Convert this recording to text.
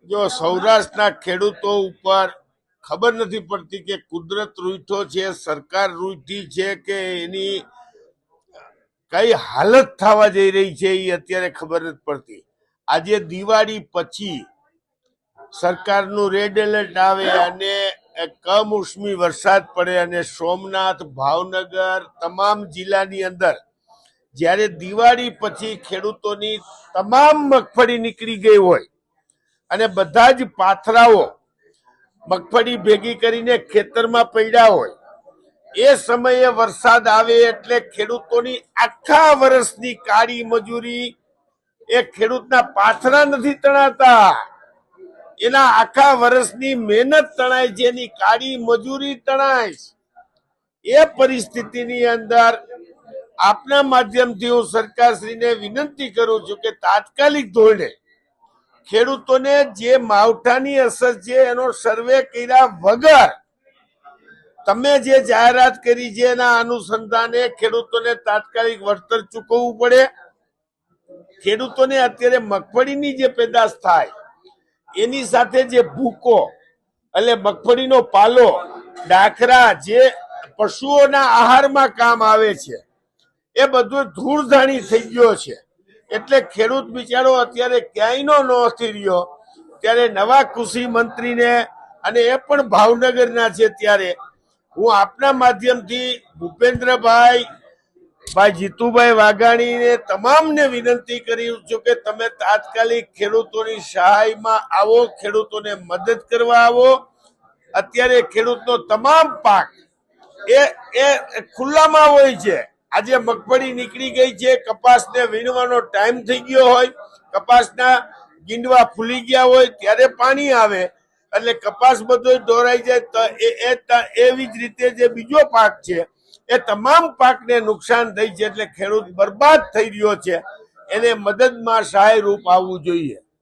જો સૌરાષ્ટ્રના ખેડૂતો ઉપર ખબર નથી પડતી કે કુદરત રૂઠો છે, સરકાર રૂઠી છે કે એની કઈ હાલત થવા જઈ રહી છે એ અત્યારે ખબર નથી પડતી। આજે દિવાળી પછી સરકારનું રેડ એલર્ટ આવે અને કમોસમી વરસાદ પડે અને સોમનાથ, ભાવનગર તમામ જિલ્લાની અંદર જ્યારે દિવાળી પછી ખેડૂતોની તમામ મગફળી નીકળી ગઈ હોય અને બધા જ પાથરાઓ મગફળી ભેગી કરીને ખેતરમાં પડ્યા હોય, એ સમયે વરસાદ આવે એટલે ખેડૂતોની આખા વર્ષની કાળી મજૂરી, એ ખેડૂતના પાથરા નથી તણાતા, એના આખા વર્ષની મહેનત તણાય છે, એની કાળી મજૂરી તણાય છે। એ પરિસ્થિતિની અંદર આપના માધ્યમથી હું સરકારશ્રીને વિનંતી કરું છું કે તાત્કાલિક ધોરણે ખેડૂતોને જે માવઠાની અસર છે એનો સર્વે કર્યા વગર તમે જે જાહેરાત કરી છે એના અનુસંધાને ખેડૂતોને તાત્કાલિક વળતર ચૂકવવું પડે। ખેડૂતોને અત્યારે મગફળીની જે પેદાશ થાય એની સાથે જે ભૂકો એટલે મગફળીનો પાલો, ડાખરા જે પશુઓના આહારમાં કામ આવે છે એ બધું ધૂળધાણી થઈ ગયો છે, એટલે ખેડૂત બિચારો અત્યારે ક્યાંયનો નથી રહ્યો। ત્યારે નવા કૃષિ મંત્રીને અને એ પણ ભાવનગરના છે, ત્યારે હું આપના માધ્યમથી ભૂપેન્દ્રભાઈ, ભાઈ જીતુભાઈ વાઘાણીને તમામને વિનંતી કરું છું કે તમે તાત્કાલિક ખેડૂતોની સહાયમાં આવો, ખેડૂતોને મદદ કરવા આવો। અત્યારે ખેડૂતનો તમામ પાક એ ખુલ્લામાં હોય છે। આજે મગફળી નીકળી ગઈ છે, કપાસને વીણવાનો ટાઈમ થઈ ગયો હોય, કપાસના ગીંડવા ફૂલી ગયા હોય ત્યારે પાણી આવે એટલે કપાસ બધો ઢોરાઈ જાય। તો એવી જ રીતે જે બીજો પાક છે એ તમામ પાકને નુકસાન થઈ છે, એટલે ખેડૂત બરબાદ થઈ રહ્યો છે, એને મદદમાં સહાય રૂપ આવવું જોઈએ।